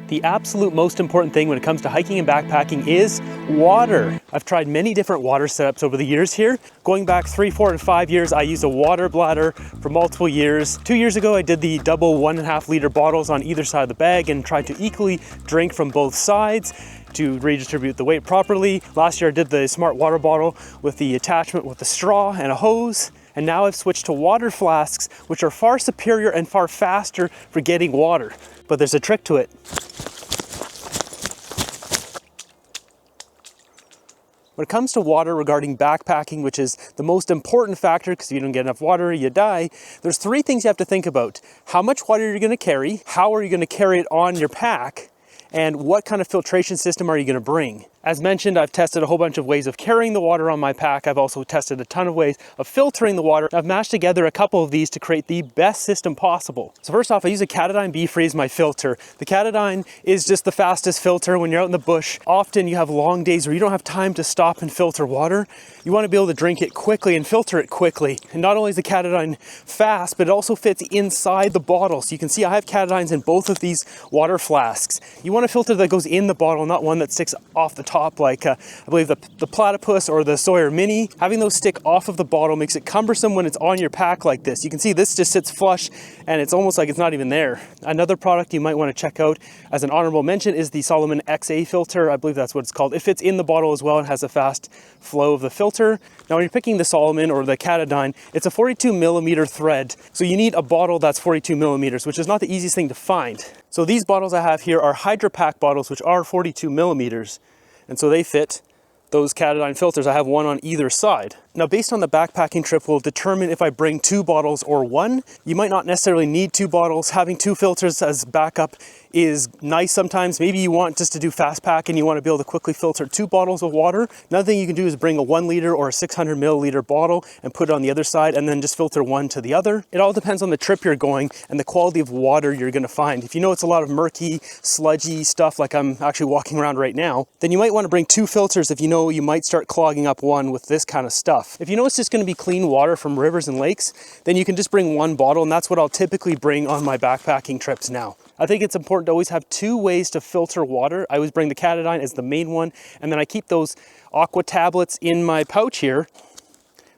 The absolute most important thing when it comes to hiking and backpacking is water. I've tried many different water setups over the years here. Going back 3, 4, and 5 years, I used a water bladder for multiple years. 2 years ago, I did the double 1.5 liter bottles on either side of the bag and tried to equally drink from both sides to redistribute the weight properly. Last year, I did the smart water bottle with the attachment with the straw and a hose. And now I've switched to water flasks, which are far superior and far faster for getting water. But there's a trick to it. When it comes to water regarding backpacking, which is the most important factor because if you don't get enough water, you die, there's 3 things you have to think about. How much water you're gonna carry, how are you gonna carry it on your pack, and what kind of filtration system are you gonna bring? As mentioned, I've tested a whole bunch of ways of carrying the water on my pack. I've also tested a ton of ways of filtering the water. I've mashed together a couple of these to create the best system possible. So first off, I use a Katadyn B-Freeze, my filter. The Katadyn is just the fastest filter when you're out in the bush. Often you have long days where you don't have time to stop and filter water. You wanna be able to drink it quickly and filter it quickly. And not only is the Katadyn fast, but it also fits inside the bottle. So you can see I have Katadyns in both of these water flasks. You want a filter that goes in the bottle, not one that sticks off the top like I believe the Platypus or the Sawyer Mini. Having those stick off of the bottle makes it cumbersome when it's on your pack like this. You can see this just sits flush and it's almost like it's not even there. Another product you might want to check out as an honorable mention is the Solomon XA filter. I believe that's what it's called. It fits in the bottle as well and has a fast flow of the filter. Now when you're picking the Solomon or the Katadyn, it's a 42 millimeter thread. So you need a bottle that's 42 millimeters, which is not the easiest thing to find. So these bottles I have here are Hydra Pack bottles, which are 42 millimeters. And so they fit those Katadyn filters. I have one on either side. Now, based on the backpacking trip will determine if I bring 2 bottles or 1. You might not necessarily need 2 bottles. Having 2 filters as backup is nice sometimes. Maybe you want just to do fast pack and you want to be able to quickly filter 2 bottles of water. Another thing you can do is bring a 1 liter or a 600 milliliter bottle and put it on the other side and then just filter one to the other. It all depends on the trip you're going and the quality of water you're going to find. If you know it's a lot of murky, sludgy stuff like I'm actually walking around right now, then you might want to bring 2 filters if you know you might start clogging up one with this kind of stuff. If you know it's just going to be clean water from rivers and lakes, then you can just bring 1 bottle, and that's what I'll typically bring on my backpacking trips now. I think it's important to always have 2 ways to filter water. I always bring the Katadyn as the main one, and then I keep those aqua tablets in my pouch here.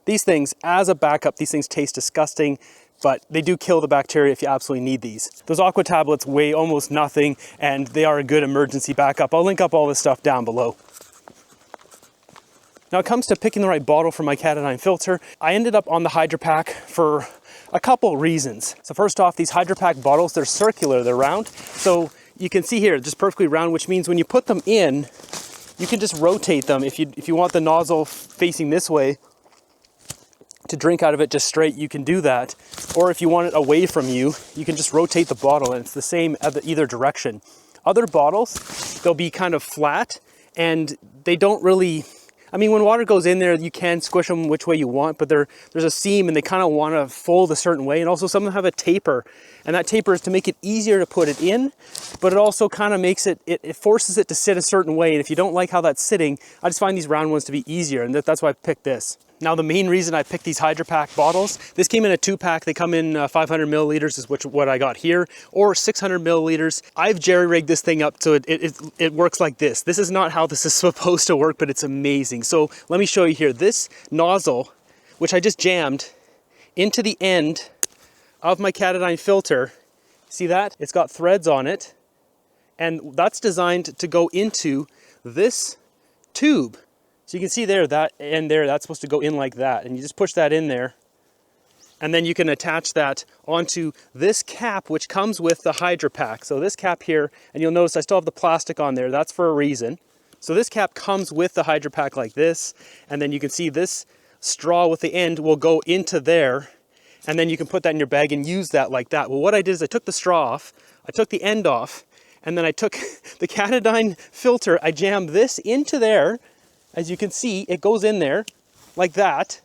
These things as a backup. These things taste disgusting, but they do kill the bacteria if you absolutely need these. Those aqua tablets weigh almost nothing, and they are a good emergency backup. I'll link up all this stuff down below. Now it comes to picking the right bottle for my Katadyn filter. I ended up on the Hydra Pack for a couple reasons. So first off, these Hydra Pack bottles, they're circular, they're round. So you can see here, just perfectly round, which means when you put them in, you can just rotate them. If you want the nozzle facing this way to drink out of it just straight, you can do that. Or if you want it away from you, you can just rotate the bottle and it's the same either direction. Other bottles, they'll be kind of flat and they don't really, I mean, when water goes in there, you can squish them which way you want, but there's a seam and they kind of want to fold a certain way. And also some of them have a taper, and that taper is to make it easier to put it in, but it also kind of makes it forces it to sit a certain way. And if you don't like how that's sitting, I just find these round ones to be easier, and that's why I picked this. Now, the main reason I picked these Hydra Pack bottles, this came in a 2-pack. They come in 500 milliliters is what I got here, or 600 milliliters. I've jerry-rigged this thing up so it works like this. This is not how this is supposed to work, but it's amazing. So let me show you here. This nozzle, which I just jammed into the end of my Katadyn filter, see that? It's got threads on it, and that's designed to go into this tube. So you can see there, that end there, that's supposed to go in like that. And you just push that in there. And then you can attach that onto this cap, which comes with the Hydra Pack. So this cap here, and you'll notice I still have the plastic on there. That's for a reason. So this cap comes with the Hydra Pack like this. And then you can see this straw with the end will go into there. And then you can put that in your bag and use that like that. Well, what I did is I took the straw off, I took the end off, and then I took the Katadyn filter, I jammed this into there. As you can see, it goes in there like that,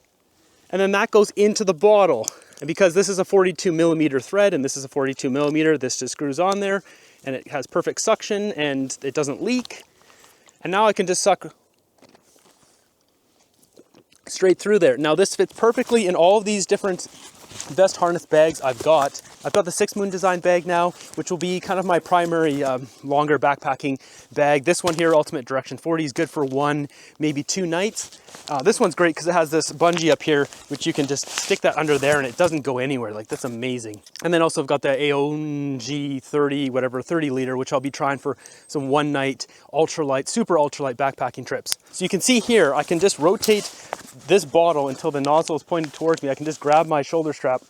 and then that goes into the bottle. And because this is a 42 millimeter thread and this is a 42 millimeter, this just screws on there and it has perfect suction and it doesn't leak. And now I can just suck straight through there. Now this fits perfectly in all of these different best harness bags I've got the 6 Moon design bag now, which will be kind of my primary longer backpacking bag. This one here, Ultimate Direction 40, is good for 1, maybe 2 nights. This one's great because it has this bungee up here, which you can just stick that under there and it doesn't go anywhere. Like, that's amazing. And then also I've got the AOG 30, whatever, 30 liter, which I'll be trying for some 1 night ultralight, super ultralight backpacking trips. So you can see here, I can just rotate this bottle until the nozzle is pointed towards me. I can just grab my shoulder strap,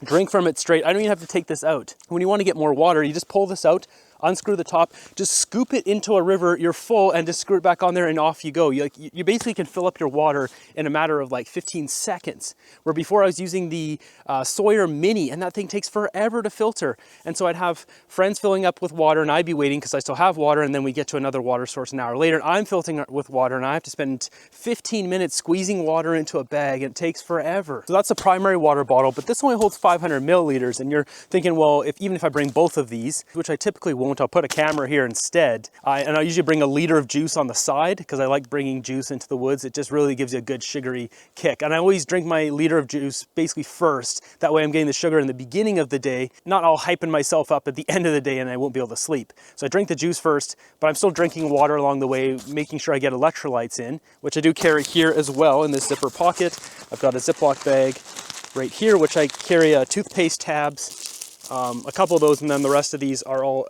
drink from it straight. I don't even have to take this out. When you want to get more water, you just pull this out, unscrew the top, just scoop it into a river, you're full, and just screw it back on there and off you go. You basically can fill up your water in a matter of like 15 seconds. Where before I was using the Sawyer Mini, and that thing takes forever to filter. And so I'd have friends filling up with water and I'd be waiting because I still have water, and then we get to another water source an hour later and I'm filtering with water and I have to spend 15 minutes squeezing water into a bag, and it takes forever. So that's a primary water bottle, but this only holds 500 milliliters, and you're thinking, well, even if I bring both of these, which I typically won't, I'll put a camera here instead. And I usually bring a liter of juice on the side because I like bringing juice into the woods. It just really gives you a good sugary kick. And I always drink my liter of juice basically first. That way I'm getting the sugar in the beginning of the day, not all hyping myself up at the end of the day and I won't be able to sleep. So I drink the juice first, but I'm still drinking water along the way, making sure I get electrolytes in, which I do carry here as well in this zipper pocket. I've got a Ziploc bag right here, which I carry toothpaste tabs, a couple of those, and then the rest of these are all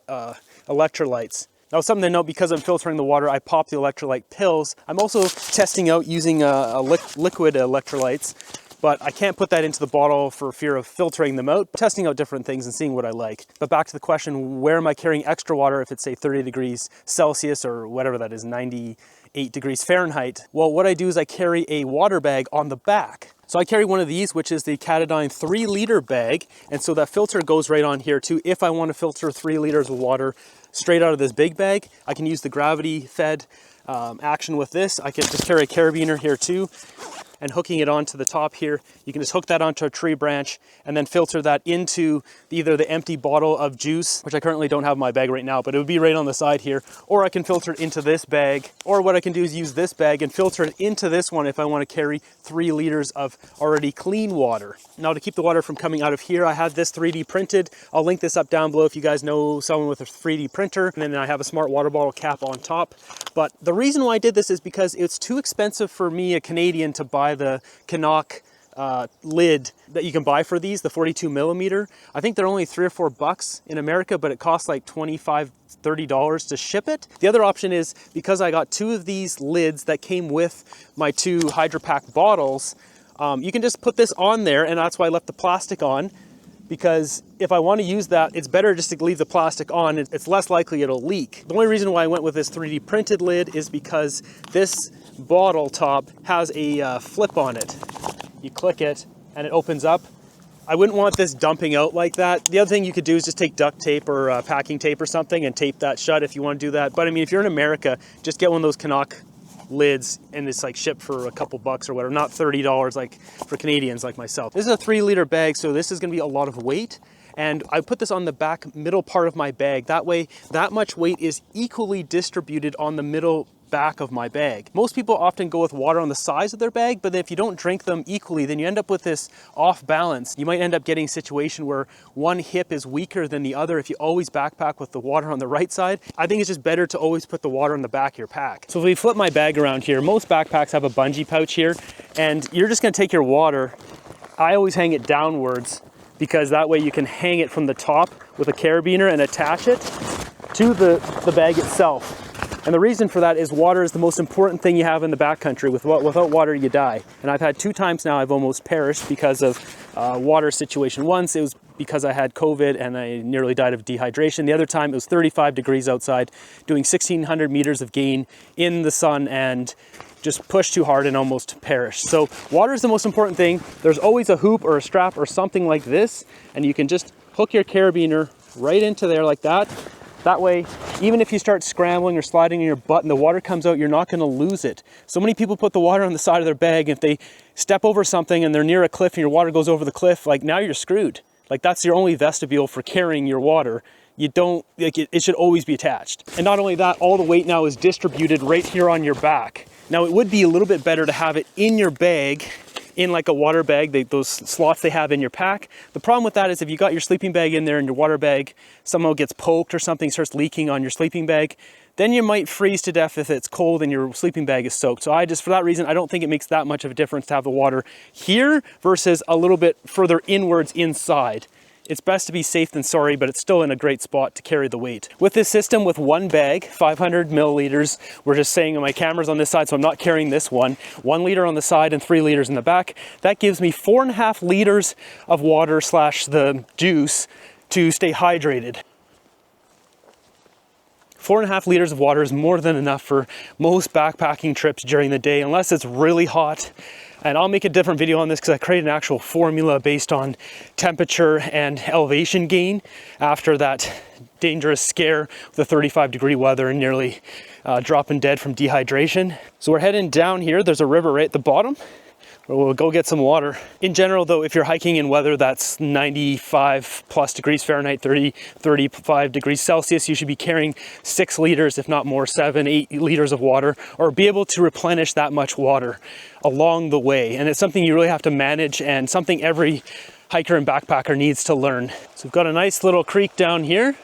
electrolytes. Now, something to note, because I'm filtering the water, I pop the electrolyte pills. I'm also testing out using liquid electrolytes, but I can't put that into the bottle for fear of filtering them out, testing out different things and seeing what I like. But back to the question, where am I carrying extra water if it's, say, 30 degrees Celsius or whatever that is, 98 degrees Fahrenheit? Well, what I do is I carry a water bag on the back. So I carry one of these, which is the Katadyn 3 liter bag. And so that filter goes right on here too. If I want to filter 3 liters of water straight out of this big bag, I can use the gravity fed action with this. I can just carry a carabiner here too, and hooking it onto the top here, you can just hook that onto a tree branch and then filter that into either the empty bottle of juice, which I currently don't have in my bag right now, but it would be right on the side here, or I can filter it into this bag, or what I can do is use this bag and filter it into this one if I want to carry 3 liters of already clean water. Now, to keep the water from coming out of here, I had this 3D printed. I'll link this up down below if you guys know someone with a 3D printer. And then I have a smart water bottle cap on top. But the reason why I did this is because it's too expensive for me, a Canadian, to buy the Canuck lid that you can buy for these, the 42 millimeter. I think they're only $3 or $4 in America, but it costs like $25, $30 to ship it. The other option is, because I got 2 of these lids that came with my 2 Hydro Pack bottles, you can just put this on there, and that's why I left the plastic on, because if I want to use that, it's better just to leave the plastic on. It's less likely it'll leak. The only reason why I went with this 3D printed lid is because this bottle top has a flip on it. You click it and it opens up. I wouldn't want this dumping out like that. The other thing you could do is just take duct tape or packing tape or something and tape that shut if you want to do that. But I mean, if you're in America, just get one of those Canuck lids and it's like shipped for a couple bucks or whatever, not $30 like for Canadians like myself. This is a 3 liter bag, so this is going to be a lot of weight. And I put this on the back middle part of my bag. That way, that much weight is equally distributed on the middle back of my bag. Most people often go with water on the sides of their bag, but if you don't drink them equally, then you end up with this off balance. You might end up getting a situation where one hip is weaker than the other if you always backpack with the water on the right side. I think it's just better to always put the water on the back of your pack. So if we flip my bag around here, most backpacks have a bungee pouch here, and you're just gonna take your water. I always hang it downwards, because that way you can hang it from the top with a carabiner and attach it to the bag itself. And the reason for that is water is the most important thing you have in the backcountry. Without water, you die. And I've had 2 times now I've almost perished because of water situation. Once it was because I had COVID and I nearly died of dehydration. The other time it was 35 degrees outside, doing 1,600 meters of gain in the sun and just pushed too hard and almost perished. So water is the most important thing. There's always a hoop or a strap or something like this, and you can just hook your carabiner right into there like that. That way, even if you start scrambling or sliding in your butt and the water comes out, you're not gonna lose it. So many people put the water on the side of their bag. If they step over something and they're near a cliff and your water goes over the cliff, like now you're screwed. Like that's your only vestibule for carrying your water. You don't, like it should always be attached. And not only that, all the weight now is distributed right here on your back. Now it would be a little bit better to have it in your bag in like a water bag, those slots they have in your pack. The problem with that is if you got your sleeping bag in there and your water bag somehow gets poked or something starts leaking on your sleeping bag, then you might freeze to death if it's cold and your sleeping bag is soaked. So for that reason, I don't think it makes that much of a difference to have the water here versus a little bit further inwards inside. It's best to be safe than sorry, but it's still in a great spot to carry the weight. With this system, with one bag, 500 milliliters, we're just saying my camera's on this side, so I'm not carrying this one. 1 liter on the side and 3 liters in the back. That gives me 4.5 liters of water slash the juice to stay hydrated. 4.5 liters of water is more than enough for most backpacking trips during the day, unless it's really hot. And I'll make a different video on this because I created an actual formula based on temperature and elevation gain after that dangerous scare with the 35-degree weather and nearly dropping dead from dehydration. So we're heading down here. There's a river right at the bottom. We'll go get some water. In general though, if you're hiking in weather that's 95 plus degrees Fahrenheit, 35 degrees Celsius, you should be carrying 6 liters, if not more, 7, 8 liters of water, or be able to replenish that much water along the way. And it's something you really have to manage and something every hiker and backpacker needs to learn. So we've got a nice little creek down here.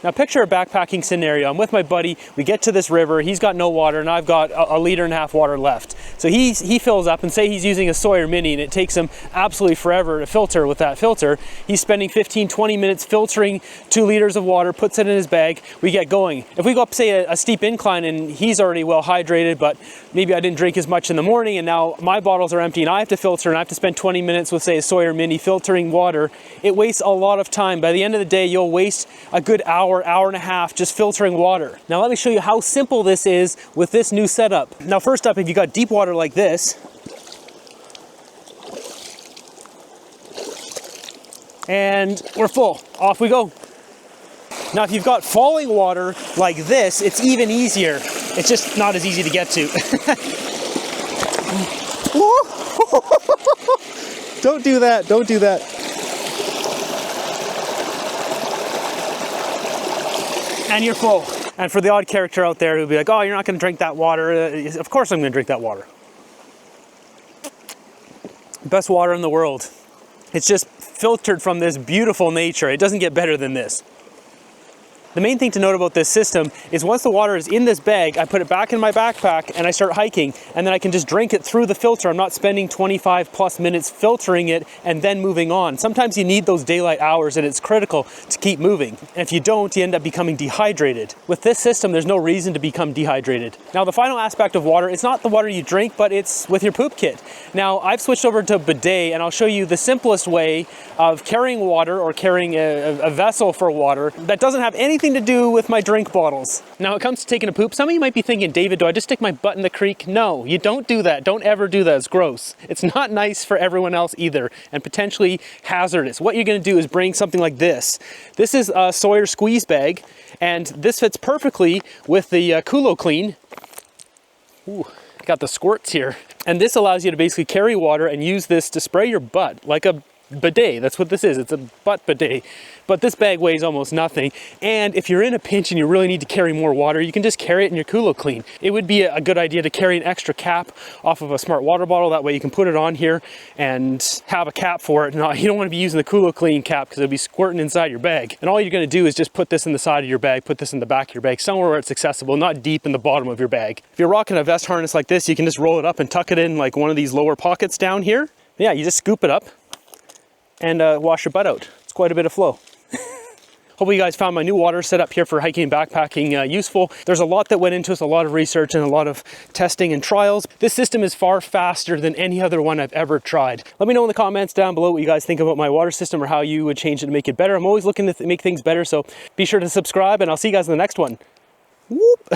Now picture a backpacking scenario. I'm with my buddy, we get to this river, he's got no water and I've got a liter and a half water left. So he fills up and say he's using a Sawyer Mini and it takes him absolutely forever to filter with that filter. He's spending 15-20 minutes filtering 2 liters of water, puts it in his bag, we get going. If we go up say a steep incline and he's already well hydrated, but maybe I didn't drink as much in the morning and now my bottles are empty and I have to filter and I have to spend 20 minutes with say a Sawyer Mini filtering water, it wastes a lot of time. By the end of the day, you'll waste a good hour and a half just filtering water. Now let me show you how simple this is with this new setup. Now first up, if you got deep water like this, and we're full, off we go. Now if you've got falling water like this, it's even easier. It's just not as easy to get to. Don't do that, don't do that. And you're full. And for the odd character out there who'll be like, oh, you're not gonna drink that water. Of course I'm gonna drink that water. Best water in the world. It's just filtered from this beautiful nature. It doesn't get better than this. The main thing to note about this system is once the water is in this bag, I put it back in my backpack and I start hiking, and then I can just drink it through the filter. I'm not spending 25 plus minutes filtering it and then moving on. Sometimes you need those daylight hours and it's critical to keep moving. And if you don't, you end up becoming dehydrated. With this system, there's no reason to become dehydrated. Now the final aspect of water, it's not the water you drink, but it's with your poop kit. Now I've switched over to a bidet and I'll show you the simplest way of carrying water or carrying a vessel for water that doesn't have anything to do with my drink bottles. Now when it comes to taking a poop, some of you might be thinking, David, do I just stick my butt in the creek? No, you don't do that. Don't ever do that. It's gross. It's not nice for everyone else either, and potentially hazardous. What you're gonna do is bring something like this. This is a Sawyer squeeze bag, and this fits perfectly with the Kulo Clean. Ooh, got the squirts here. And this allows you to basically carry water and use this to spray your butt like a bidet. That's what this is. It's a butt bidet. But this bag weighs almost nothing. And if you're in a pinch and you really need to carry more water, you can just carry it in your Kulo Clean. It would be a good idea to carry an extra cap off of a smart water bottle. That way you can put it on here and have a cap for it. Now, you don't want to be using the Kulo Clean cap because it'll be squirting inside your bag. And all you're going to do is just put this in the side of your bag, put this in the back of your bag, somewhere where it's accessible, not deep in the bottom of your bag. If you're rocking a vest harness like this, you can just roll it up and tuck it in like one of these lower pockets down here. Yeah, you just scoop it up and wash your butt out. It's quite a bit of flow. Hopefully you guys found my new water setup here for hiking and backpacking useful. There's a lot that went into this, a lot of research and a lot of testing and trials. This system is far faster than any other one I've ever tried. Let me know in the comments down below what you guys think about my water system or how you would change it to make it better. I'm always looking to make things better, so be sure to subscribe and I'll see you guys in the next one. Whoop.